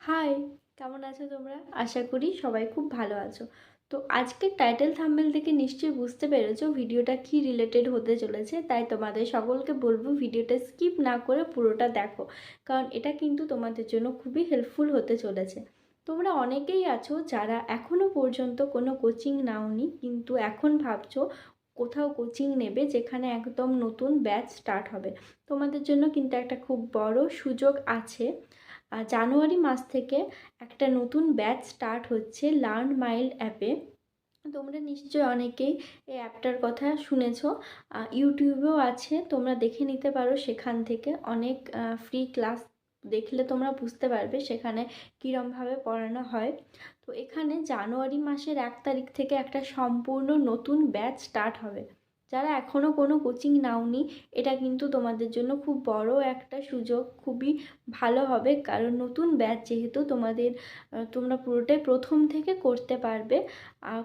High, কেমন আছো তোমরা? আশা করি সবাই খুব ভালো আছো। তো আজকের টাইটেল থাম্বনেল থেকে নিশ্চয়ই বুঝতে পেরেছো ভিডিওটা কি রিলেটেড হতে চলেছে, তাই তোমাদের সকলকে বলবো ভিডিওটা স্কিপ না করে পুরোটা দেখো, কারণ এটা কিন্তু তোমাদের জন্য খুবই হেল্পফুল হতে চলেছে। তোমরা অনেকেই আছো যারা এখনও পর্যন্ত কোনো কোচিং নাওনি, কিন্তু এখন ভাবছো কোথাও কোচিং নেবে যেখানে একদম নতুন ব্যাচ স্টার্ট হবে। তোমাদের জন্য কিন্তু একটা খুব বড় সুযোগ আছে। জানুয়ারি মাস থেকে একটা নতুন ব্যাচ স্টার্ট হচ্ছে লার্ন মাইল্ড অ্যাপে। তোমরা নিশ্চয়ই অনেকেই এই অ্যাপটার কথা শুনেছো। ইউটিউবেও আছে, তোমরা দেখে নিতে পারো। সেখান থেকে অনেক ফ্রি ক্লাস দেখলে তোমরা বুঝতে পারবে সেখানে কীরমভাবে পড়ানো হয়। তো এখানে জানুয়ারি মাসের 1 তারিখ থেকে একটা সম্পূর্ণ নতুন ব্যাচ স্টার্ট হবে। যারা এখনও কোনো কোচিং নাওনি, এটা কিন্তু তোমাদের জন্য খুব বড় একটা সুযোগ, খুবই ভালো হবে, কারণ নতুন ব্যাচ যেহেতু তোমরা পুরোটাই প্রথম থেকে করতে পারবে,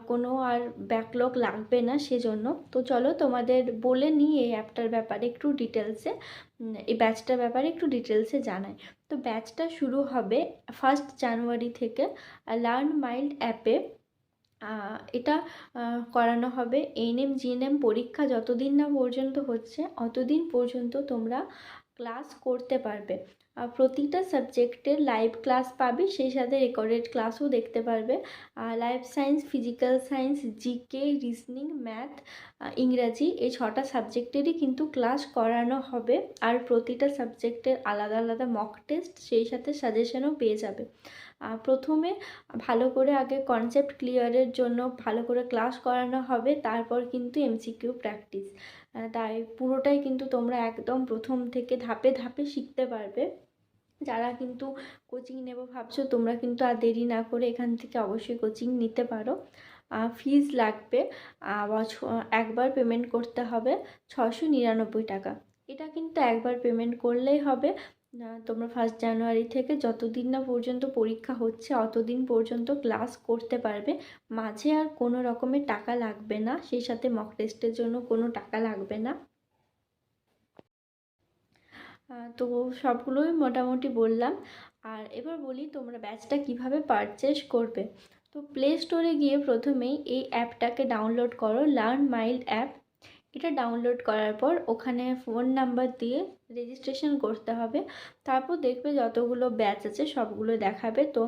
কোনো আর ব্যাকলগ লাগবে না সেজন্য। তো চলো তোমাদের বলে নিই এই অ্যাপটার ব্যাপারে একটু ডিটেলসে, এই ব্যাচটার ব্যাপারে একটু ডিটেলসে জানাই। তো ব্যাচটা শুরু হবে 1 জানুয়ারি থেকে লার্ন মাইল্ড অ্যাপে। এটা করানো হবে এএনএম জিএনএম পরীক্ষা যতদিন না পর্যন্ত হচ্ছে অতদিন পর্যন্ত তোমরা ক্লাস করতে পারবে। প্রতিটা সাবজেক্টের লাইভ ক্লাস পাবে, সেই সাথে রেকর্ডেড ক্লাসও দেখতে পারবে। Life science, physical science, GK, reasoning, math, ইংরাজি, এই 6টা সাবজেক্টেরই কিন্তু ক্লাস করানো হবে। আর প্রতিটা সাবজেক্টের আলাদা আলাদা মক টেস্ট, সেই সাথে সাজেশনও পেয়ে যাবে। প্রথমে ভালো করে আগে কনসেপ্ট ক্লিয়ারের জন্য ভালো করে ক্লাস করানো হবে, তারপর কিন্তু এমসিকিউ প্র্যাকটিস। তাই পুরোটাই কিন্তু তোমরা একদম প্রথম থেকে ধাপে ধাপে শিখতে পারবে। যারা কিন্তু কোচিং নেবো ভাবছো, তোমরা কিন্তু আর দেরি না করে এখান থেকে অবশ্যই কোচিং নিতে পারো। ফিজ লাগবে, একবার পেমেন্ট করতে হবে 699 টাকা। এটা কিন্তু একবার পেমেন্ট করলেই হবে। তোমরা 1 জানুয়ারি থেকে যতদিন না পর্যন্ত পরীক্ষা হচ্ছে অতদিন পর্যন্ত ক্লাস করতে পারবে। মাঝে আর কোনো রকমের টাকা লাগবে না, সেই সাথে মক টেস্টের জন্য কোনো টাকা লাগবে না। তো সবগুলোই মোটামুটি বললাম। আর এবার বলি তোমরা ব্যাচটা কিভাবে পারচেস করবে। তো প্লে স্টোরে গিয়ে প্রথমেই এই অ্যাপটাকে ডাউনলোড করো, লার্ন মাইল্ড অ্যাপ। এটা ডাউনলোড করার পর ওখানে ফোন নাম্বার দিয়ে রেজিস্ট্রেশন করতে হবে। তারপর দেখবে যতগুলো ব্যাচ আছে সবগুলো দেখাবে। তো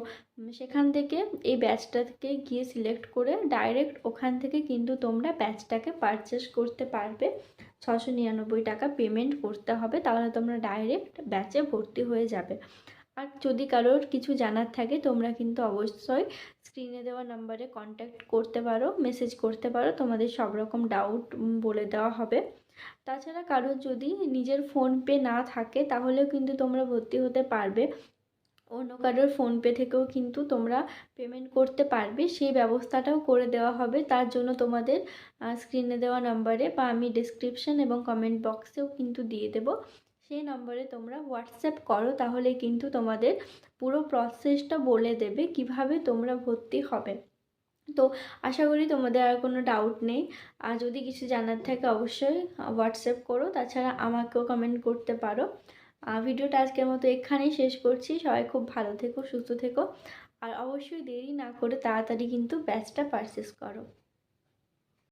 সেখান থেকে এই ব্যাচটাকে গিয়ে সিলেক্ট করে ডাইরেক্ট ওখান থেকে কিন্তু তোমরা ব্যাচটাকে পারচেস করতে পারবে। 699 টাকা পেমেন্ট করতে হবে, তাহলে তোমরা ডাইরেক্ট ব্যাচে ভর্তি হয়ে যাবে। আর যদি কারোর কিছু জানার থাকে তোমরা কিন্তু অবশ্যই স্ক্রিনে দেওয়া নাম্বারে কন্ট্যাক্ট করতে পারো, মেসেজ করতে পারো, তোমাদের সব রকম ডাউট বলে দেওয়া হবে। তাছাড়া কারোর যদি নিজের ফোনপে না থাকে তাহলেও কিন্তু তোমরা ভর্তি হতে পারবে। অন্য কারোর ফোনপে থেকেও কিন্তু তোমরা পেমেন্ট করতে পারবে, সেই ব্যবস্থাটাও করে দেওয়া হবে। তার জন্য তোমাদের স্ক্রিনে দেওয়া নাম্বারে বা আমি ডিসক্রিপশন এবং কমেন্ট বক্সেও কিন্তু দিয়ে দেবো, সেই নম্বরে তোমরা হোয়াটসঅ্যাপ করো, তাহলে কিন্তু তোমাদের পুরো প্রসেসটা বলে দেবে কিভাবে তোমরা ভর্তি হবে। তো আশা করি তোমাদের আর কোনো ডাউট নেই। আর যদি কিছু জানার থাকে অবশ্যই হোয়াটসঅ্যাপ করো, তাছাড়া আমাকেও কমেন্ট করতে পারো। ভিডিওটা আজকের মতো এখানেই শেষ করছি। সবাই খুব ভালো থেকো, সুস্থ থেকো, আর অবশ্যই দেরি না করে তাড়াতাড়ি কিন্তু ব্যাচটা পারচেস করো।